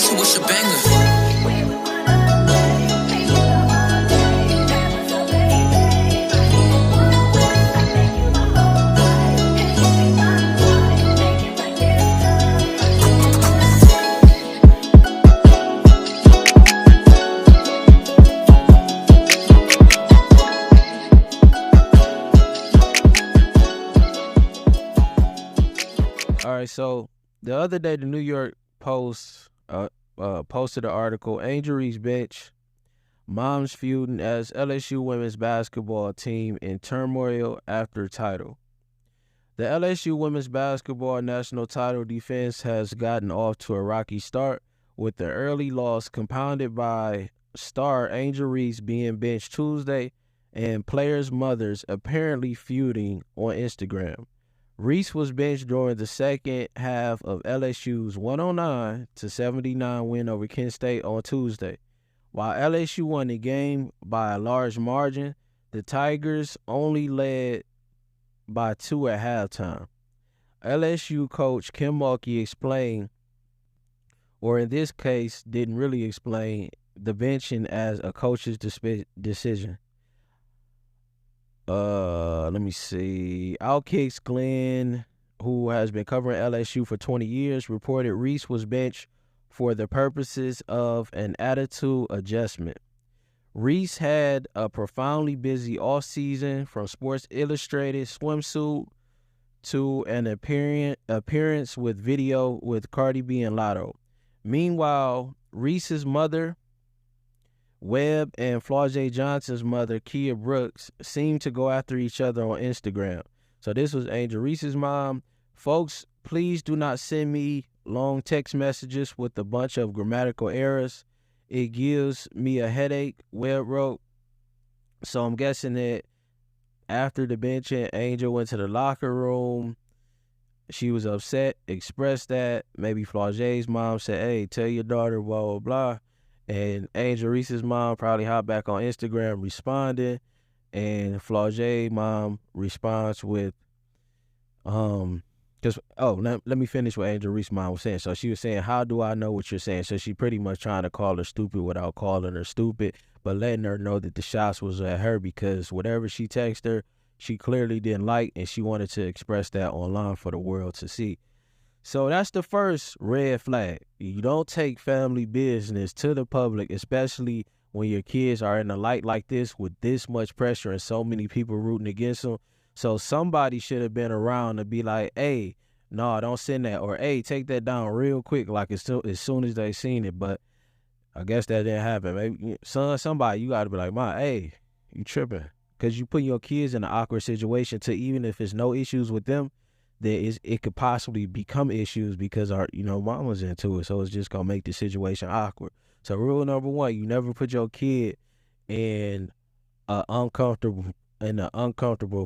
so what's your banger? All right, so the other day, the New York Post posted an article, Angel Reese bench, moms feuding as LSU women's basketball team in turmoil after title. The LSU women's basketball national title defense has gotten off to a rocky start with the early loss compounded by star Angel Reese being benched Tuesday and players' mothers apparently feuding on Instagram. Reese was benched during the second half of LSU's 109-79 win over Kent State on Tuesday. While LSU won the game by a large margin, the Tigers only led by 2 at halftime. LSU coach Kim Mulkey explained, or in this case, didn't really explain, the benching as a coach's decision. Let me see. Outkick's Glenn, who has been covering LSU for 20 years, reported Reese was benched for the purposes of an attitude adjustment. Reese had a profoundly busy offseason, from Sports Illustrated swimsuit to an appearance with video with Cardi B and Lotto. Meanwhile, Reese's mother, Webb, and Flaujae Johnson's mother, Kia Brooks, seemed to go after each other on Instagram. So this was Angel Reese's mom. Folks, please do not send me long text messages with a bunch of grammatical errors. It gives me a headache, Webb wrote. So I'm guessing that after the benching, Angel went to the locker room. She was upset, expressed that. Maybe Flaujae's mom said, hey, tell your daughter, blah, blah, blah. And Angel Reese's mom probably hopped back on Instagram responding, and Flaujae's mom responds with, let me finish what Angel Reese's mom was saying. So she was saying, how do I know what you're saying? So she pretty much trying to call her stupid without calling her stupid, but letting her know that the shots was at her because whatever she texted her, she clearly didn't like, and she wanted to express that online for the world to see. So that's the first red flag. You don't take family business to the public, especially when your kids are in the light like this with this much pressure and so many people rooting against them. So somebody should have been around to be like, hey, no, don't send that. Or, hey, take that down real quick, like as soon as they seen it. But I guess that didn't happen. Maybe somebody, you got to be like, hey, you tripping. Because you put your kids in an awkward situation to, even if it's no issues with them, it could possibly become issues because our mama's into it, so it's just gonna make the situation awkward. So rule number 1, you never put your kid in an uncomfortable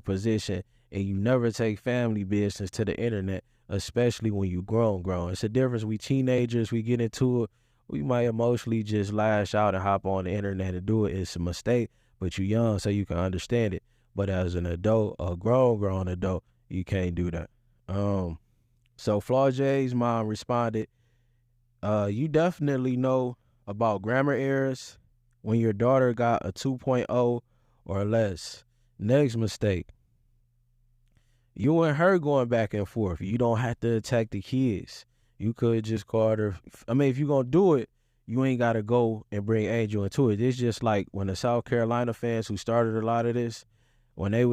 position, and you never take family business to the internet, especially when you grown. It's a difference. We teenagers, we get into it, we might emotionally just lash out and hop on the internet and do it. It's a mistake, but you're young, so you can understand it. But as an adult, a grown adult, you can't do that. So Flaujae's mom responded, you definitely know about grammar errors when your daughter got a 2.0 or less. Next mistake, you and her going back and forth. You don't have to attack the kids. You could just call her. I mean, if you're going to do it, you ain't got to go and bring Angel into it. It's just like when the South Carolina fans who started a lot of this, when they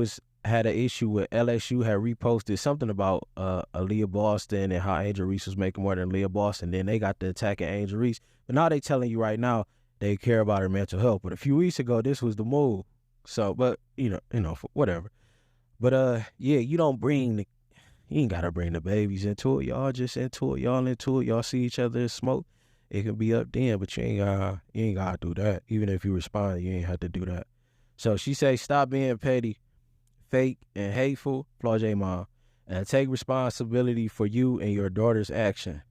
had an issue with LSU, had reposted something about Aaliyah Boston and how Angel Reese was making more than Aaliyah Boston. Then they got to attacking Angel Reese. But now they telling you right now they care about her mental health. But a few weeks ago, this was the move. So, but, whatever. But, yeah, you ain't got to bring the babies into it. Y'all just into it. Y'all into it. Y'all see each other in smoke. It can be up then, but you ain't got to do that. Even if you respond, you ain't have to do that. So she say, stop being petty, fake, and hateful, Flaujae mom, and take responsibility for you and your daughter's action.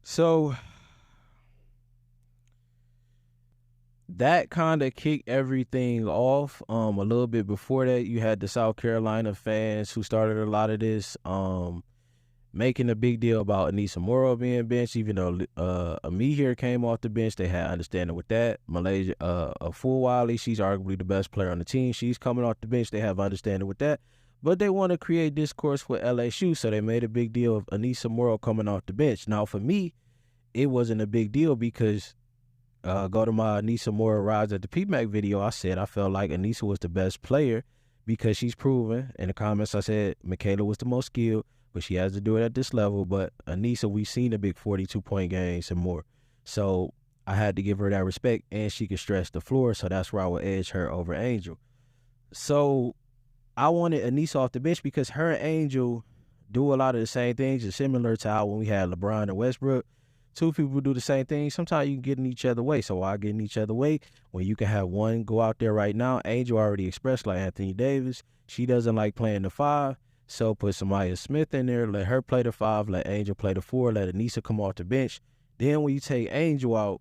So that kind of kicked everything off. A little bit before that, you had the South Carolina fans who started a lot of this. making a big deal about Anissa Morrow being benched, even though Amir came off the bench. They had understanding with that. Malaysia, Flaujae, she's arguably the best player on the team. She's coming off the bench. They have understanding with that. But they want to create discourse with LSU, so they made a big deal of Anissa Morrow coming off the bench. Now, for me, it wasn't a big deal because go to my Anissa Morrow Rise at the PMAC video. I said I felt like Anissa was the best player because she's proven. In the comments, I said Michaela was the most skilled, but she has to do it at this level. But Anissa, we've seen the big 42-point games and more. So I had to give her that respect, and she could stretch the floor, so that's where I would edge her over Angel. So I wanted Anissa off the bench because her and Angel do a lot of the same things. It's similar to how when we had LeBron and Westbrook, two people do the same thing. Sometimes you can get in each other's way. So why get in each other's way when you can have one go out there right now? Angel already expressed like Anthony Davis. She doesn't like playing the 5. So put Samaya Smith in there. Let her play the 5. Let Angel play the 4. Let Anissa come off the bench. Then when you take Angel out,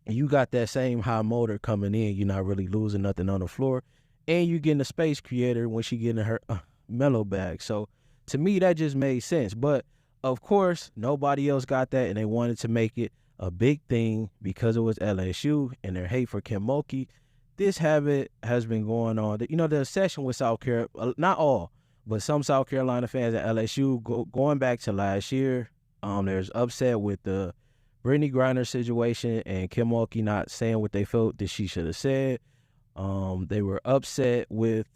you got that same high motor coming in. You're not really losing nothing on the floor. And you're getting a space creator when she getting her mellow bag. So to me, that just made sense. But of course, nobody else got that, and they wanted to make it a big thing because it was LSU and their hate for Kim Mulkey. This habit has been going on. You know, the session with South Carolina, not all, but some South Carolina fans at LSU going back to last year, there's upset with the Brittany Griner situation and Kim Mulkey not saying what they felt that she should have said. They were upset with,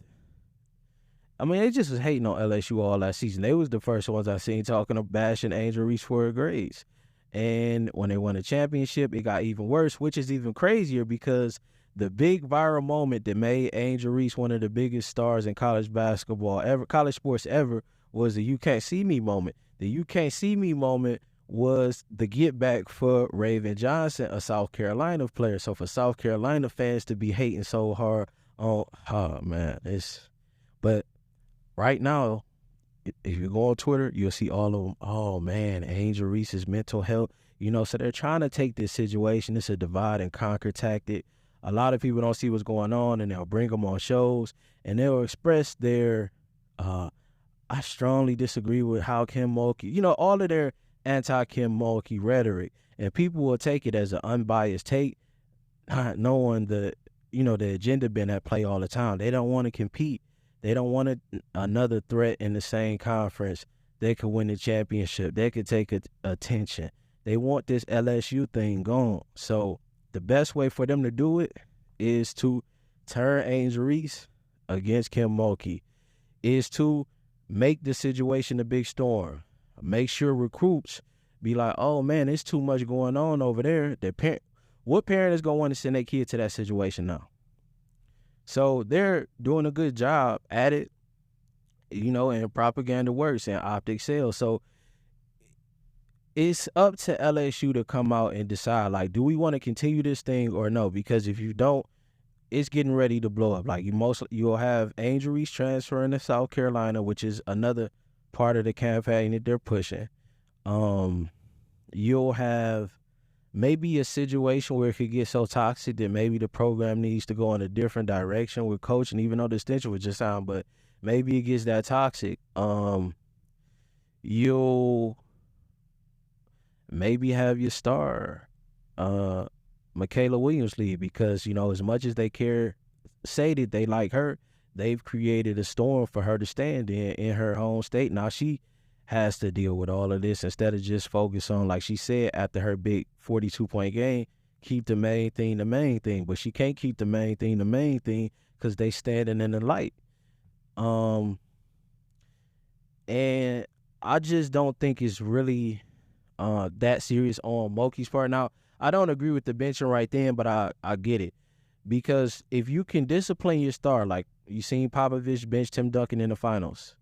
they just was hating on LSU all last season. They was the first ones I seen talking of bashing Angel Reese for her grades. And when they won a championship, it got even worse, which is even crazier because the big viral moment that made Angel Reese one of the biggest stars in college basketball ever, college sports ever, was the "You Can't See Me" moment. The "You Can't See Me" moment was the get back for Raven Johnson, a South Carolina player. So for South Carolina fans to be hating so hard on, but right now, if you go on Twitter, you'll see all of them. Oh man, Angel Reese's mental health. So they're trying to take this situation. It's a divide and conquer tactic. A lot of people don't see what's going on, and they'll bring them on shows, and they'll express their, I strongly disagree with how Kim Mulkey, all of their anti-Kim Mulkey rhetoric, and people will take it as an unbiased take, not knowing the agenda been at play all the time. They don't want to compete. They don't want another threat in the same conference. They could win the championship. They could take attention. They want this LSU thing gone. So the best way for them to do it is to turn Angel Reese against Kim Mulkey, is to make the situation a big storm. Make sure recruits be like, oh man, there's too much going on over there. What parent is going to want to send their kid to that situation now? So they're doing a good job at it, and propaganda works and optics sells. So it's up to LSU to come out and decide, like, do we want to continue this thing or no? Because if you don't, it's getting ready to blow up. Like, you'll have Angel Reese transferring to South Carolina, which is another part of the campaign that they're pushing. You'll have maybe a situation where it could get so toxic that maybe the program needs to go in a different direction with coaching, even though the extension was just sound, but maybe it gets that toxic. You'll maybe have your star, Michaela Williams leave because, as much as they say that they like her, they've created a storm for her to stand in her home state. Now she has to deal with all of this instead of just focus on, like she said, after her big 42-point game, keep the main thing the main thing. But she can't keep the main thing the main thing because they standing in the light. And I just don't think it's really that serious on Mulkey's part. Now, I don't agree with the benching right then, but I get it. Because if you can discipline your star, like you seen Popovich bench Tim Duncan in the finals,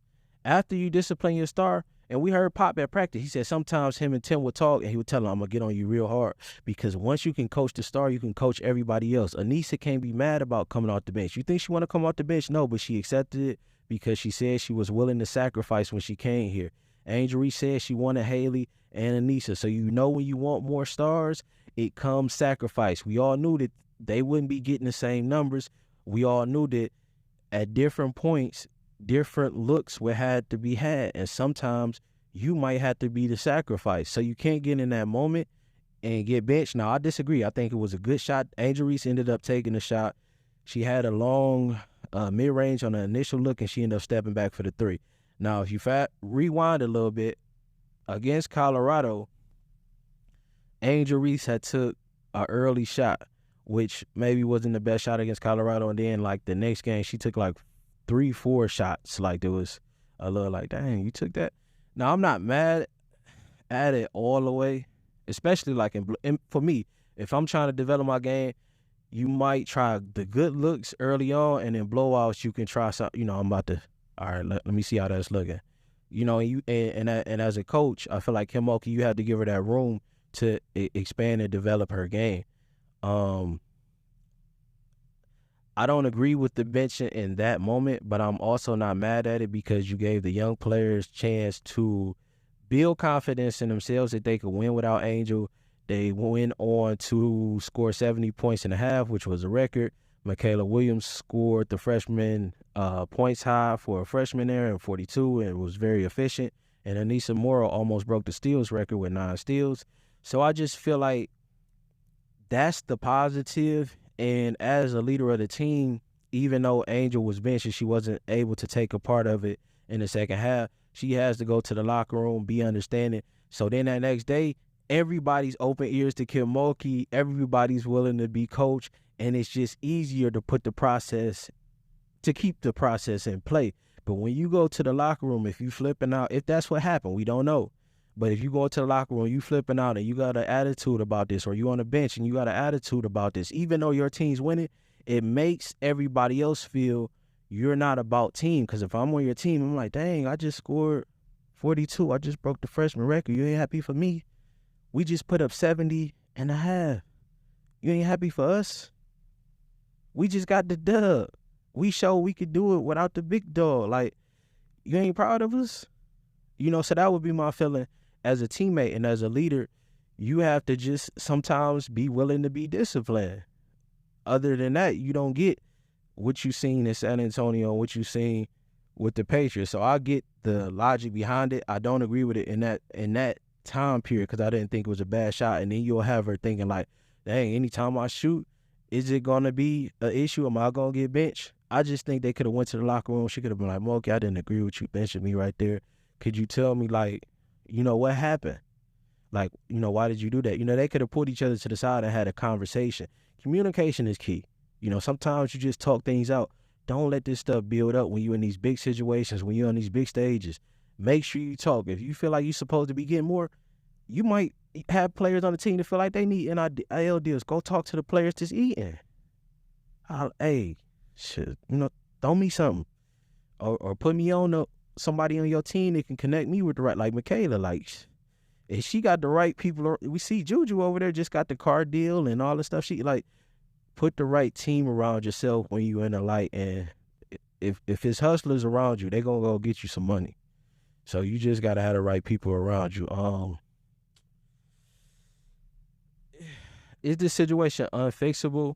after you discipline your star, and we heard Pop at practice, he said sometimes him and Tim would talk, and he would tell him, I'm going to get on you real hard. Because once you can coach the star, you can coach everybody else. Anissa can't be mad about coming off the bench. You think she want to come off the bench? No, but she accepted it because she said she was willing to sacrifice when she came here. Angel Reese said she wanted Haley and Anissa. So when you want more stars, it comes sacrifice. We all knew that they wouldn't be getting the same numbers. We all knew that at different points, different looks would had to be had. And sometimes you might have to be the sacrifice. So you can't get in that moment and get benched. Now, I disagree. I think it was a good shot. Angel Reese ended up taking the shot. She had a long mid-range on the initial look, and she ended up stepping back for the three. Now, if you rewind a little bit, against Colorado, Angel Reese had took an early shot, which maybe wasn't the best shot against Colorado. And then, like, the next game, she took, like, 3-4 shots. Like, there was a little like, dang, you took that? Now, I'm not mad at it all the way, especially, like, for me, if I'm trying to develop my game, you might try the good looks early on, and then blowouts, you can try something. I'm about to, all right, let me see how that's looking. And as a coach, I feel like Kim Mulkey, you have to give her that room to expand and develop her game. I don't agree with the benching in that moment, but I'm also not mad at it because you gave the young players chance to build confidence in themselves that they could win without Angel. They went on to score 70 points in a half, which was a record. Michaela Williams scored the freshman points high for a freshman there in 42 and was very efficient. And Anissa Morrow almost broke the steals record with 9 steals. So I just feel like that's the positive. And as a leader of the team, even though Angel was benched and she wasn't able to take a part of it in the second half, she has to go to the locker room, be understanding. So then that next day, everybody's open ears to Kim Mulkey. Everybody's willing to be coached. And it's just easier to keep the process in play. But when you go to the locker room, if you flipping out, if that's what happened, we don't know. But if you go to the locker room, you flipping out and you got an attitude about this, or you on the bench and you got an attitude about this, even though your team's winning, it makes everybody else feel you're not about team. Because if I'm on your team, I'm like, dang, I just scored 42. I just broke the freshman record. You ain't happy for me? We just put up 70 and a half. You ain't happy for us? We just got the dub. We showed we could do it without the big dog. Like, you ain't proud of us? So that would be my feeling as a teammate and as a leader. You have to just sometimes be willing to be disciplined. Other than that, you don't get what you seen in San Antonio, what you seen with the Patriots. So I get the logic behind it. I don't agree with it in that time period because I didn't think it was a bad shot. And then you'll have her thinking like, dang, anytime I shoot, is it going to be an issue? Am I going to get benched? I just think they could have went to the locker room. She could have been like, Mulkey, I didn't agree with you benching me right there. Could you tell me, like, what happened? Like, why did you do that? They could have pulled each other to the side and had a conversation. Communication is key. Sometimes you just talk things out. Don't let this stuff build up when you're in these big situations, when you're on these big stages. Make sure you talk. If you feel like you're supposed to be getting more, you might have players on the team that feel like they need NIL deals. Go talk to the players that's eating. Hey, shit, throw me something. Or put me on somebody on your team that can connect me with the right, like Michaela. Like, if she got the right people, we see Juju over there just got the car deal and all the stuff. She, like, put the right team around yourself when you in the light. And if it's hustlers around you, they going to go get you some money. So you just got to have the right people around you. Is this situation unfixable?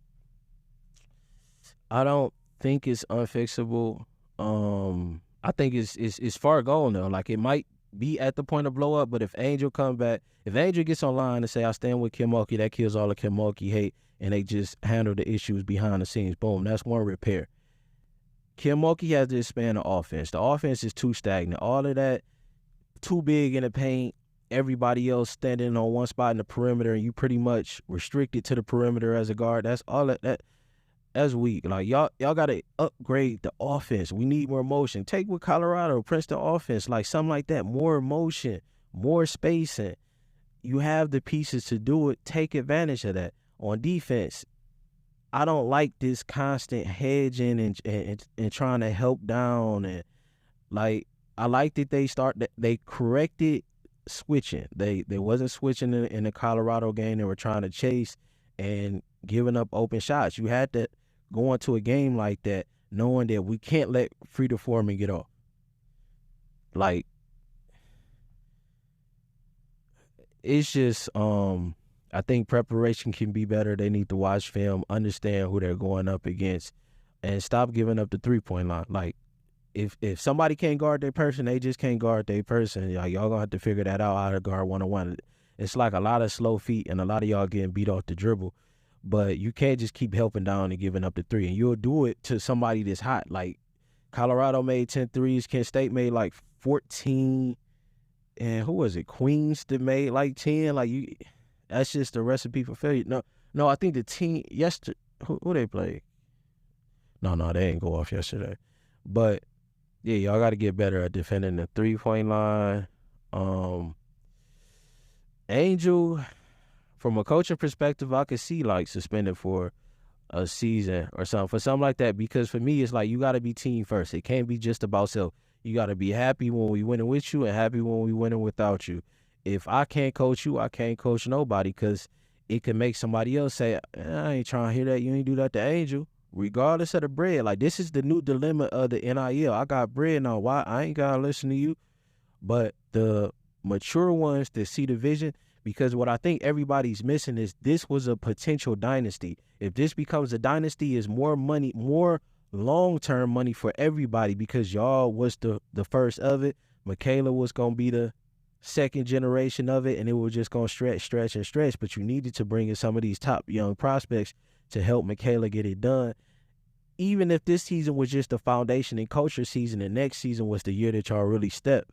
I don't think it's unfixable. I think it's far gone though. Like, it might be at the point of blow up, but if Angel come back, if Angel gets online and say I stand with Kim Mulkey, that kills all the Kim Mulkey hate, and they just handle the issues behind the scenes. Boom, that's one repair. Kim Mulkey has to expand the offense. The offense is too stagnant. All of that, too big in the paint. Everybody else standing on one spot in the perimeter, and you pretty much restricted to the perimeter as a guard. That's all that's weak. Like, y'all got to upgrade the offense. We need more motion. Take with Colorado, Princeton offense, like something like that. More motion, more spacing. You have the pieces to do it. Take advantage of that. On defense, I don't like this constant hedging and trying to help down. And, like, I like that they corrected switching. They wasn't switching in the Colorado game. They were trying to chase and giving up open shots. You had to go into a game like that knowing that we can't let Frida Foreman get off. Like, it's just I think preparation can be better. They need to watch film, understand who they're going up against, and stop giving up the 3-point line. Like, if somebody can't guard their person, they just can't guard their person. Y'all gonna have to figure that out how to guard 1-on-1. It's like a lot of slow feet and a lot of y'all getting beat off the dribble. But you can't just keep helping down and giving up the three. And you'll do it to somebody that's hot. Like Colorado made 10 threes. Kent State made like 14. And who was it? Queens that made like 10. That's just a recipe for failure. No, I think the team yesterday, who they played? No, they didn't go off yesterday. But yeah, y'all got to get better at defending the 3-point line. Angel, from a coaching perspective, I could see like suspended for a season or something, for something like that, because for me, it's like you got to be team first. It can't be just about self. You got to be happy when we winning with you and happy when we winning without you. If I can't coach you, I can't coach nobody, because it can make somebody else say, I ain't trying to hear that. You ain't do that to Angel, regardless of the bread. Like, this is the new dilemma of the NIL. I got bread now. Why? I ain't got to listen to you. But the mature ones that see the vision, because what I think everybody's missing is this was a potential dynasty. If this becomes a dynasty, is more money, more long-term money for everybody, because y'all was the first of it. Michaela was going to be the second generation of it, and it was just going to stretch. But you needed to bring in some of these top young prospects to help Michaela get it done. Even if this season was just the foundation and culture season, the next season was the year that y'all really stepped.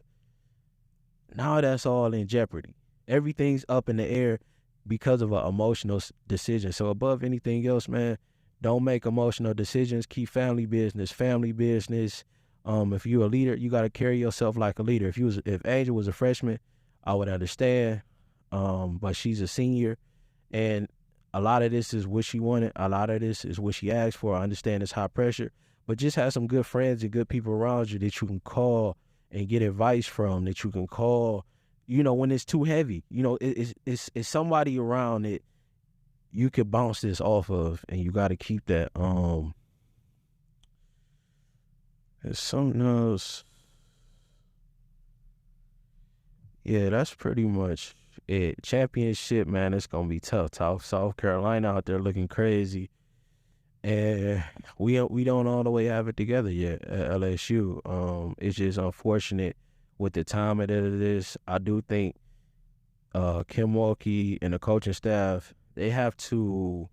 Now that's all in jeopardy. Everything's up in the air because of an emotional decision. So above anything else, man, don't make emotional decisions. Keep family business. If you're a leader, you got to carry yourself like a leader. If Angel was a freshman, I would understand. But she's a senior, and a lot of this is what she wanted. A lot of this is what she asked for. I understand it's high pressure, but just have some good friends and good people around you that you can call and get advice from, that you can call, when it's too heavy. It's somebody around that you could bounce this off of, and you got to keep that. There's something else. Yeah, that's pretty much it. Championship, man, it's going to be tough. South Carolina out there looking crazy. And we don't all the way have it together yet at LSU. It's just unfortunate with the time it is. I do think Kim Mulkey and the coaching staff, they have to,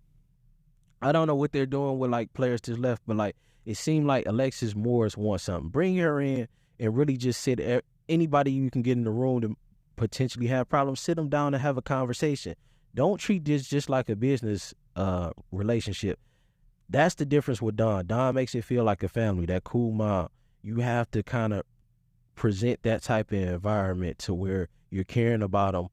I don't know what they're doing with like players that's left, but like it seemed like Alexis Morris wants something. Bring her in and really just sit anybody you can get in the room to potentially have problems, sit them down and have a conversation. Don't treat this just like a business relationship. That's the difference with Don. Don makes it feel like a family, that cool mom. You have to kind of present that type of environment to where you're caring about them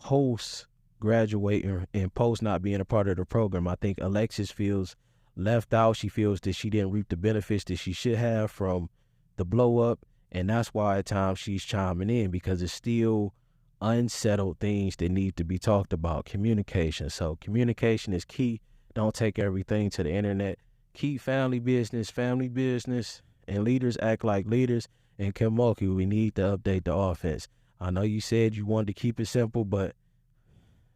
post-graduating and post not being a part of the program. I think Alexis feels left out. She feels that she didn't reap the benefits that she should have from the blow-up, and that's why at times she's chiming in, because it's still unsettled things that need to be talked about. Communication. So communication is key. Don't take everything to the internet. Keep family business, and leaders act like leaders. And Kim Mulkey, we need to update the offense. I know you said you wanted to keep it simple, but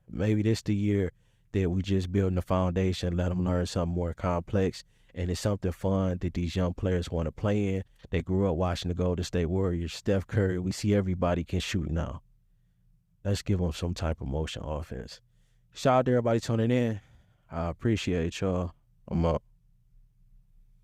maybe this the year that we just building the foundation, let them learn something more complex, and it's something fun that these young players want to play in. They grew up watching the Golden State Warriors, Steph Curry. We see everybody can shoot now. Let's give them some type of motion offense. Shout out to everybody tuning in. I appreciate y'all. I'm up.